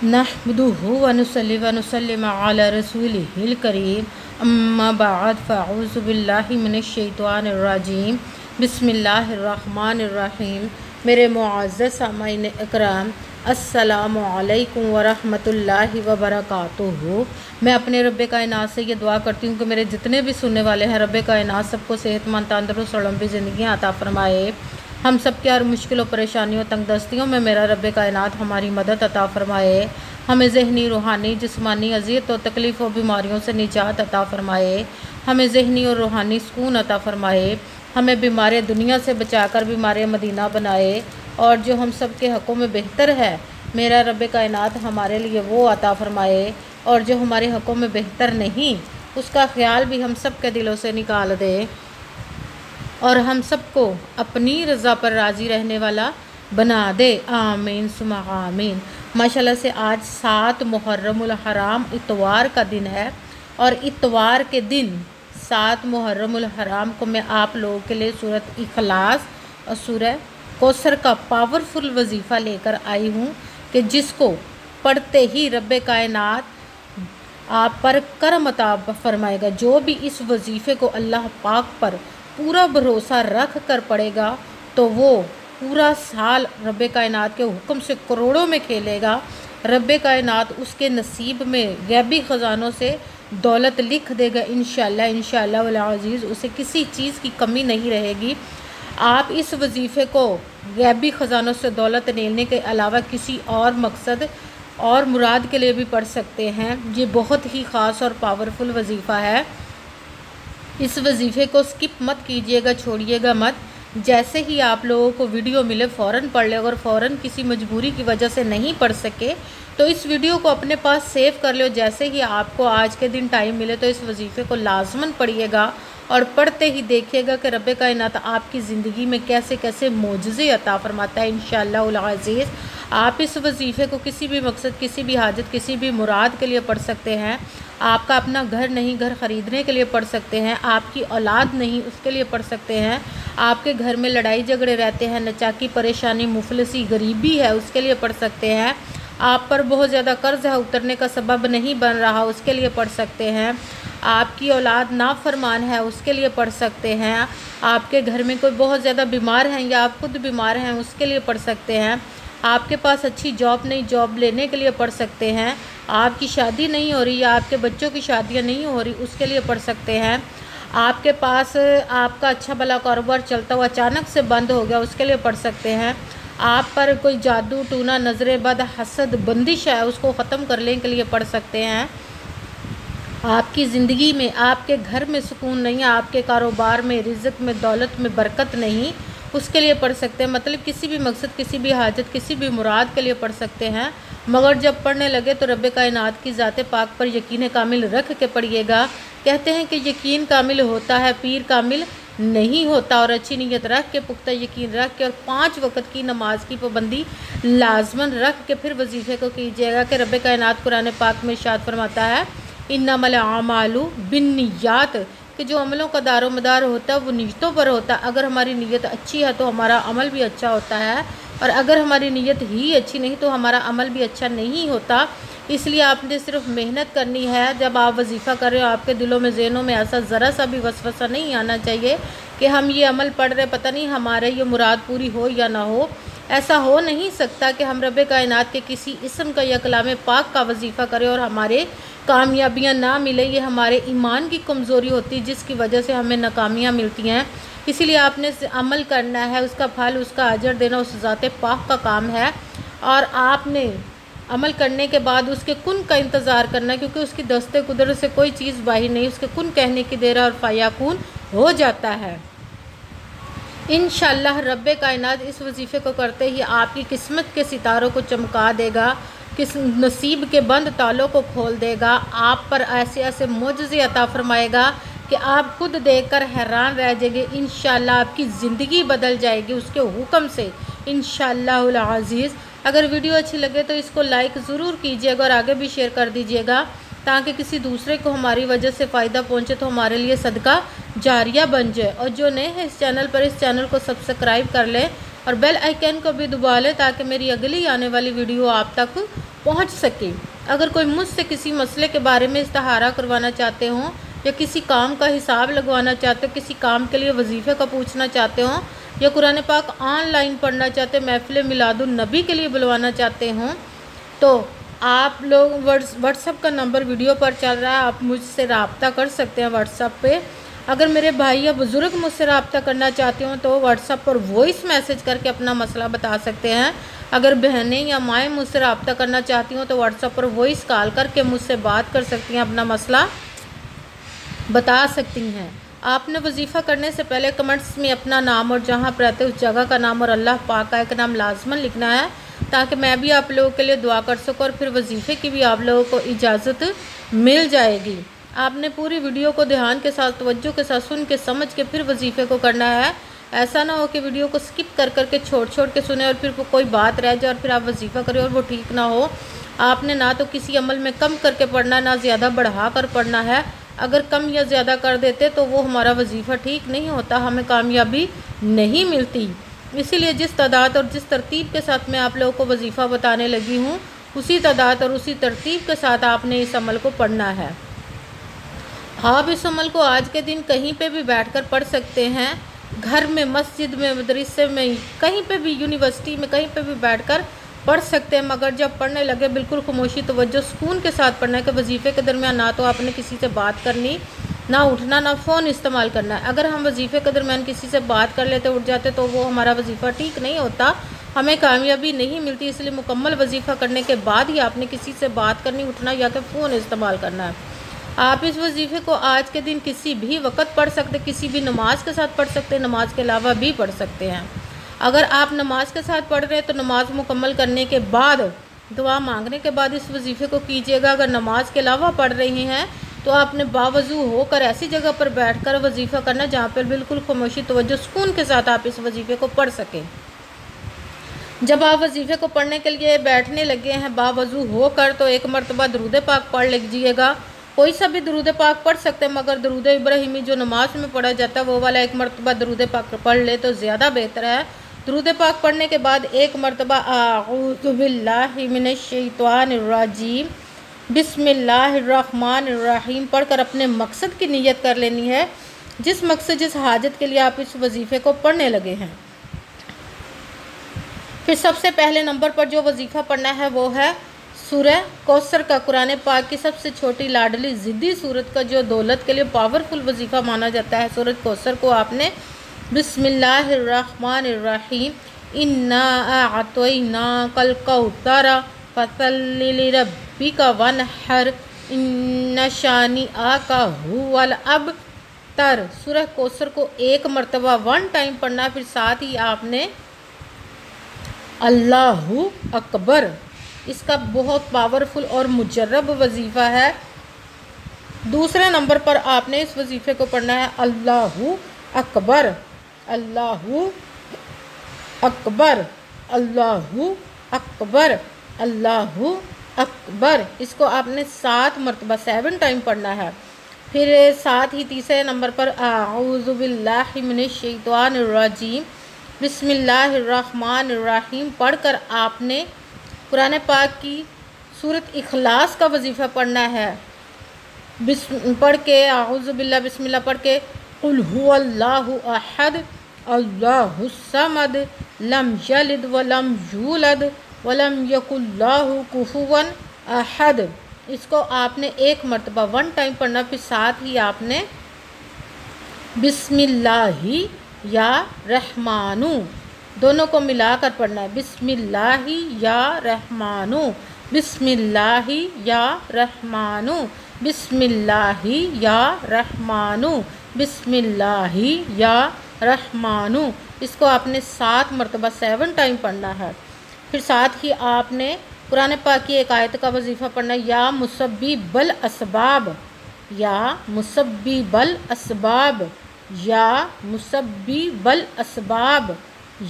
नहमदुहु व नुसल्ली व नुसल्लिम अला रसूलिहिल करीम अम्मा बाद फ़अऊज़ु बिल्लाहि मिनश शैतानिर रजीम बिस्मिल्लाहिर रहमानिर रहीम। मेरे मुअज़्ज़ज़ सामाईन इकराम, अस्सलामु अलैकुम व रहमतुल्लाहि व बरकातुहू। मैं अपने रब्बे कायनात से ये दुआ करती हूँ कि मेरे जितने भी सुनने वाले हैं, रब्बे कायनात सबको सेहतमंद तंदुरुस्त और लंबी ज़िंदगी अता फरमाए। हम सब की हर मुश्किलों परेशानियों तंगदस्तियों में मेरा रब्बे कायनात हमारी मदद अता फरमाए। हमें ज़हनी रूहानी जिस्मानी अज़ियत और तकलीफ़ और बीमारियों से निजात अता फरमाए। हमें ज़हनी और रूहानी सुकून अता फरमाए। हमें बीमार दुनिया से बचाकर बीमार मदीना बनाए। और जो हम सब के हक़ों में बेहतर है, मेरा रब्बे कायनात हमारे लिए वो अता फरमाए। और जो हमारे हक़ों में बेहतर नहीं, उसका ख़्याल भी हम सब के दिलों से निकाल दे और हम सबको अपनी रज़ा पर राज़ी रहने वाला बना दे। आमीन सुमा आमीन। माशाल्लाह से आज 7 मुहर्रमुल हराम इतवार का दिन है और इतवार के दिन 7 मुहर्रमुल हराम को मैं आप लोगों के लिए सूरत इखलास और सूरह कौसर का पावरफुल वजीफ़ा लेकर आई हूँ कि जिसको पढ़ते ही रब्बे कायनात आप पर करम अता फरमाएगा। जो भी इस वजीफ़े को अल्लाह पाक पर पूरा भरोसा रख कर पड़ेगा तो वो पूरा साल रब्बे कायनात के हुक्म से करोड़ों में खेलेगा। रब्बे कायनात उसके नसीब में गैबी ख़जानों से दौलत लिख देगा इंशाअल्लाह। इंशाअल्लाह वल अज़ीज़ उसे किसी चीज़ की कमी नहीं रहेगी। आप इस वजीफ़े को गैबी ख़जानों से दौलत लेने के अलावा किसी और मकसद और मुराद के लिए भी पढ़ सकते हैं। ये बहुत ही ख़ास और पावरफुल वजीफ़ा है। इस वजीफ़े को स्किप मत कीजिएगा, छोड़िएगा मत। जैसे ही आप लोगों को वीडियो मिले फ़ौरन पढ़ ले। अगर फ़ौरन किसी मजबूरी की वजह से नहीं पढ़ सके तो इस वीडियो को अपने पास सेव कर लो। जैसे ही आपको आज के दिन टाइम मिले तो इस वजीफ़े को लाजमन पढ़िएगा और पढ़ते ही देखिएगा कि रब्बे कायनात आपकी ज़िंदगी में कैसे कैसे मोजज़े अता फरमाता है इंशाअल्लाह उल अज़ीज़। आप इस वजीफ़े को किसी भी मकसद, किसी भी हाजत, किसी भी मुराद के लिए पढ़ सकते हैं। आपका अपना घर नहीं, घर ख़रीदने के लिए पढ़ सकते हैं। आपकी औलाद नहीं, उसके लिए पढ़ सकते हैं। आपके घर में लड़ाई झगड़े रहते हैं, नचाकी परेशानी मुफलिसी गरीबी है, उसके लिए पढ़ सकते हैं। आप पर बहुत ज़्यादा कर्ज़ है, उतरने का सबब नहीं बन रहा, उसके लिए पढ़ सकते हैं। आपकी औलाद नाफरमान है, उसके लिए पढ़ सकते हैं। आपके घर में कोई बहुत ज़्यादा बीमार हैं या आप खुद बीमार हैं, उसके लिए पढ़ सकते हैं। आपके पास अच्छी जॉब नहीं, जॉब लेने के लिए पढ़ सकते हैं। आपकी शादी नहीं हो रही या आपके बच्चों की शादियां नहीं हो रही, उसके लिए पढ़ सकते हैं। आपके पास आपका अच्छा भला कारोबार चलता हुआ अचानक से बंद हो गया, उसके लिए पढ़ सकते हैं। आप पर कोई जादू टूना नज़र बद हसद बंदिश है, उसको ख़त्म करने के लिए पढ़ सकते हैं। आपकी ज़िंदगी में, आपके घर में सुकून नहीं है, आपके कारोबार में, रिज़्क़ में, दौलत में बरकत नहीं, उसके लिए पढ़ सकते हैं। मतलब किसी भी मकसद, किसी भी हाजत, किसी भी मुराद के लिए पढ़ सकते हैं। मगर जब पढ़ने लगे तो रब्बे कायनात की ज़ात पाक पर यकीन कामिल रख के पढ़िएगा। कहते हैं कि यकीन कामिल होता है, पीर कामिल नहीं होता। और अच्छी नीयत रख के, पुख्ता यकीन रख के और 5 वक़्त की नमाज की पाबंदी लाजमन रख के फिर वजीफ़े को कीजिएगा कि रब्बे कायनात कुरान पाक में इरशाद फरमाता है इन्नमल आमालु बिन्नियात, कि जो अमलों का दारो मदार होता है वो नीयतों पर होता है। अगर हमारी नीयत अच्छी है तो हमारा अमल भी अच्छा होता है, और अगर हमारी नीयत ही अच्छी नहीं तो हमारा अमल भी अच्छा नहीं होता। इसलिए आपने सिर्फ मेहनत करनी है। जब आप वजीफ़ा कर रहे हो, आपके दिलों में, ज़हनों में ऐसा ज़रा सा भी वसवसा नहीं आना चाहिए कि हम ये अमल पढ़ रहे, पता नहीं हमारे ये मुराद पूरी हो या ना हो। ऐसा हो नहीं सकता कि हम रब्बे कायनात के किसी इसम का या कलाम पाक का वजीफ़ा करें और हमारे कामयाबियाँ ना मिले। ये हमारे ईमान की कमज़ोरी होती है जिसकी वजह से हमें नाकामियाँ मिलती हैं। इसीलिए आपने अमल करना है, उसका फल, उसका अजर देना उस ज़ात पाक का काम है। और आपने अमल करने के बाद उसके कुन का इंतज़ार करना है, क्योंकि उसकी दस्ते कुदरत से कोई चीज़ बाहर नहीं, उसके कुन कहने की देर है और फ़याकुन हो जाता है। इंशाअल्लाह रब्बे कायनात इस वजीफ़े को करते ही आपकी किस्मत के सितारों को चमका देगा, किस नसीब के बंद तालों को खोल देगा। आप पर ऐसे ऐसे मोजज़े अता फरमाएगा कि आप खुद देखकर हैरान रह जाएंगे। इंशाअल्लाह आपकी ज़िंदगी बदल जाएगी उसके हुक्म से इंशाअल्लाह उल अज़ीज़। अगर वीडियो अच्छी लगे तो इसको लाइक ज़रूर कीजिएगा और आगे भी शेयर कर दीजिएगा, ताकि किसी दूसरे को हमारी वजह से फ़ायदा पहुँचे तो हमारे लिए सदका जारिया बन जाए। और जो नए हैं इस चैनल पर, इस चैनल को सब्सक्राइब कर लें और बेल आइकन को भी दबा लें ताकि मेरी अगली आने वाली वीडियो आप तक پہنچ سکے۔ اگر کوئی مجھ سے کسی مسئلے کے بارے میں استخارہ کروانا چاہتے ہوں یا کسی کام کا حساب لگوانا چاہتے ہو، کسی کام کے لیے وظیفے کا پوچھنا چاہتے ہوں یا قرآن پاک آن لائن پڑھنا چاہتے ہیں، محفل میلاد النبی کے لیے بلوانا چاہتے ہوں، تو آپ لوگ واٹس ایپ کا نمبر ویڈیو پر چل رہا ہے، آپ مجھ سے رابطہ کر سکتے ہیں واٹس ایپ پہ۔ اگر میرے بھائی یا بزرگ مجھ سے رابطہ کرنا چاہتے ہوں تو واٹس ایپ پر وائس میسیج کر کے اپنا مسئلہ بتا سکتے ہیں۔ اگر بہنیں یا مائیں مجھ سے رابطہ کرنا چاہتی ہوں تو واٹس ایپ پر وائس کال کر کے مجھ سے بات کر سکتی ہیں، اپنا مسئلہ بتا سکتی ہیں۔ آپ نے وظیفہ کرنے سے پہلے کمنٹس میں اپنا نام اور جہاں پر رہتے اس جگہ کا نام اور اللہ پاک کا ایک نام لازماً لکھنا ہے، تاکہ میں بھی آپ لوگوں کے لیے دعا کر سکوں اور پھر وظیفے کی بھی آپ لوگوں کو اجازت مل جائے گی۔ آپ نے پوری ویڈیو کو دھیان کے ساتھ توجہ کے ساتھ سن کے سمجھ کے پھر وظیفے کو کرنا ہے۔ ایسا نہ ہو کہ ویڈیو کو سکپ کر کے چھوڑ کے سنیں اور پھر کوئی بات رہ جائے اور پھر آپ وظیفہ کریں اور وہ ٹھیک نہ ہو۔ آپ نے نہ تو کسی عمل میں کم کر کے پڑھنا، نہ زیادہ بڑھا کر پڑھنا ہے۔ اگر کم یا زیادہ کر دیتے تو وہ ہمارا وظیفہ ٹھیک نہیں ہوتا، ہمیں کامیابی نہیں ملتی۔ اسی لیے جس تعداد اور جس ترتیب کے ساتھ میں آپ لوگوں کو وظیفہ بتانے لگی ہوں، اسی تعداد اور اسی ترتیب کے ساتھ آپ نے اس عمل کو پڑھنا ہے۔ آپ اس عمل کو آج کے دن کہیں پہ بھی بیٹھ کر پڑھ سکتے ہیں، گھر میں، مسجد میں، مدرسے میں، کہیں پہ بھی، یونیورسٹی میں، کہیں پہ بھی بیٹھ کر پڑھ سکتے ہیں، مگر جب پڑھنے لگے بالکل خاموشی، توجہ، سکون کے ساتھ پڑھنا ہے کہ وظیفے کے درمیان نہ تو آپ نے کسی سے بات کرنی، نہ اٹھنا، نہ فون استعمال کرنا ہے۔ اگر ہم وظیفے کے درمیان کسی سے بات کر لیتے، اٹھ جاتے تو وہ ہمارا وظیفہ ٹھیک نہیں ہوتا، ہمیں کامیابی نہیں ملتی۔ اس لیے مکمل وظیفہ کرنے کے بعد ہی آپ نے کسی سے بات کرنی، اٹھنا یا کہ فون استعمال کرنا ہے۔ آپ اس وظیفے کو آج کے دن کسی بھی وقت پڑھ سکتے، کسی بھی نماز کے ساتھ پڑھ سکتے، نماز کے علاوہ بھی پڑھ سکتے ہیں۔ اگر آپ نماز کے ساتھ پڑھ رہے ہیں تو نماز مکمل کرنے کے بعد، دعا مانگنے کے بعد اس وظیفے کو کیجیے گا۔ اگر نماز کے علاوہ پڑھ رہی ہیں تو آپ نے باوضو ہو کر ایسی جگہ پر بیٹھ کر وظیفہ کرنا جہاں پر بالکل خاموشی، توجہ، سکون کے ساتھ آپ اس وظیفے کو پڑھ سکیں۔ جب آپ وظیفے کو پڑھنے کے لیے بیٹھنے لگے ہیں باوضو ہو کر، تو ایک مرتبہ درود پاک پڑھ لیجیے گا۔ کوئی سا بھی درود پاک پڑھ سکتے ہیں، مگر درود ابراہیمی جو نماز میں پڑھا جاتا ہے وہ والا ایک مرتبہ درود پاک پڑھ لے تو زیادہ بہتر ہے۔ درود پاک پڑھنے کے بعد ایک مرتبہ اعوذ باللہ من الشیطان الرجیم بسم اللہ الرحمن الرحیم پڑھ کر اپنے مقصد کی نیت کر لینی ہے، جس مقصد، جس حاجت کے لیے آپ اس وظیفے کو پڑھنے لگے ہیں۔ پھر سب سے پہلے نمبر پر جو وظیفہ پڑھنا ہے وہ ہے سورہ کوثر کا، قرآن پاک کی سب سے چھوٹی لاڈلی ضدی سورت کا، جو دولت کے لیے پاورفل وظیفہ مانا جاتا ہے۔ سورۃ کوثر کو آپ نے بسم اللہ الرحمن الرحیم انا اعطیناک الکوثر فصل لربک وانحر ان شانئک ھو الابتر، سورہ کوثر کو ایک مرتبہ 1 ٹائم پڑھنا، پھر ساتھ ہی آپ نے اللہ اکبر، اس کا بہت پاورفل اور مجرب وظیفہ ہے۔ دوسرے نمبر پر آپ نے اس وظیفے کو پڑھنا ہے اللہ اکبر، اللہ اکبر، اللہ اکبر، اللہ اکبر، اس کو آپ نے 7 مرتبہ 7 ٹائم پڑھنا ہے۔ پھر ساتھ ہی تیسرے نمبر پر اعوذ باللہ من الشیطان الرجیم بسم اللہ الرحمن الرحیم پڑھ کر آپ نے قرآن پاک کی سورۃ اخلاص کا وظیفہ پڑھنا ہے۔ پڑھ کے اعوذ باللہ، بسم اللہ پڑھ کے قل هو اللہ احد اللہ الصمد لم یلد ولم یولد ولم یکن لہ کفوا احد، اس کو آپ نے ایک مرتبہ 1 ٹائم پڑھنا، پھر ساتھ ہی آپ نے بسم اللہ یا رحمانو دونوں کو ملا کر پڑھنا ہے، بسم اللہ یا رحمانو، بسم اللہ یا رحمانو، بسم اللہ یا رحمانو، بسم اللہ یا رحمانو، اس کو آپ نے 7 مرتبہ 7 ٹائم پڑھنا ہے۔ پھر ساتھ ہی آپ نے قرآن پاک کی ایک آیت کا وظیفہ پڑھنا ہے، یا مسبب الاسباب، یا مسبب الاسباب، یا مسبب الاسباب،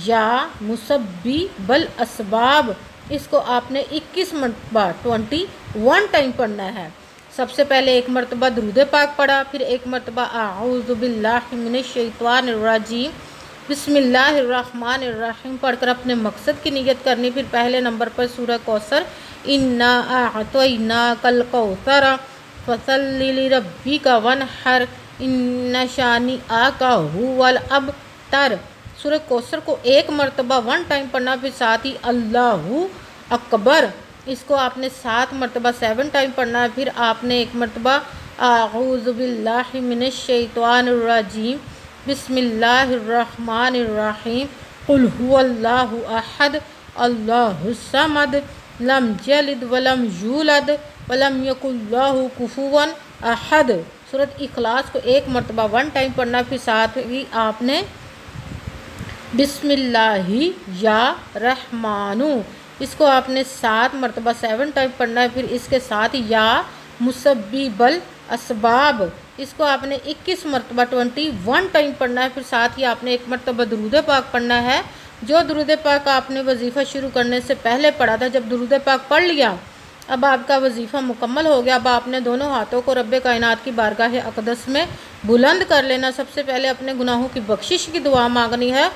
یا مسبب الاسباب، اس کو آپ نے 21 مرتبہ 21 ٹائم پڑھنا ہے۔ سب سے پہلے ایک مرتبہ درود پاک پڑھا، پھر ایک مرتبہ اعوذ باللہ من الشیطان الرجیم بسم اللہ الرحمن الرحیم پڑھ کر اپنے مقصد کی نیت کرنی، پھر پہلے نمبر پر سورہ کوثر इन्ना अअतैनाकल कौसर फसल्लि लिरब्बिका वनहर इन्ना शानिअका हुवल अबतर। सूरह कौसर को एक मरतबा 1 टाइम पढ़ना, फिर साथ ही अल्लाहु अकबर इसको आपने 7 मरतबा 7 टाइम पढ़ना है। फिर आपने एक मरतबा आऊज़ु बिल्लाहि मिनश शैतानिर रजीम बिस्मिल्लाहिर रहमानिर रहीम कुल हुवल्लाहु अहद अल्लाहुस समद लम यलिद वलम यूलद वलम यकुल लहू कुफुवन अहद। सूरत इखलास को एक मरतबा 1 टाइम पढ़ना, फिर साथ ही आपने बिस्मिल्लाहि या रहमानु इसको आपने 7 मरतबा 7 टाइम पढ़ना है। फिर इसके साथ या मुसब्बिबल असबाब इसको आपने 21 मरतबा 21 टाइम पढ़ना है। फिर साथ ही आपने एक मरतबा दुरूद पाक पढ़ना है, जो दुरूद पाक आपने वजीफ़ा शुरू करने से पहले पढ़ा था। जब दुरूद पाक पढ़ लिया, अब आपका वजीफ़ा मुकम्मल हो गया। अब आपने दोनों हाथों को रब्बे कायनात की बारगाह अक़दस में बुलंद कर लेना। सबसे पहले अपने गुनाहों की बख्शिश की दुआ मांगनी है।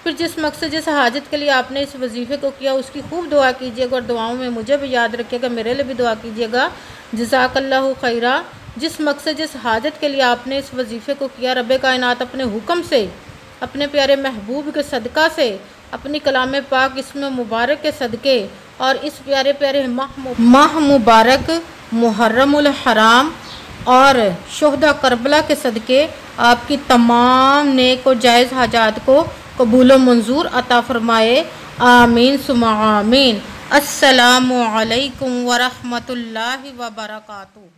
फिर जिस मकसद जिस हाजत के लिए आपने इस वजीफ़े को किया उसकी खूब दुआ कीजिएगा, और दुआओं में मुझे भी याद रखिएगा, मेरे लिए भी दुआ कीजिएगा। जज़ाकल्लाहु खैरा। जिस मकसद जिस हाजत के लिए आपने इस वजीफ़े को किया, रब्बे कायनात अपने हुक्म से, अपने प्यारे महबूब के सदका से, अपनी कलाम पाक इसमें मुबारक के सदके और इस प्यारे प्यारे माह मुबारक मुहर्रमुल हराम और शुहदा करबला के सदके आपकी तमाम नेक और जायज़ हाजात को कबूल व मंजूर अता फरमाए। आमीन सुम्मा आमीन। अस्सलामु अलैकुम व रहमतुल्लाहि व बरकातुहू।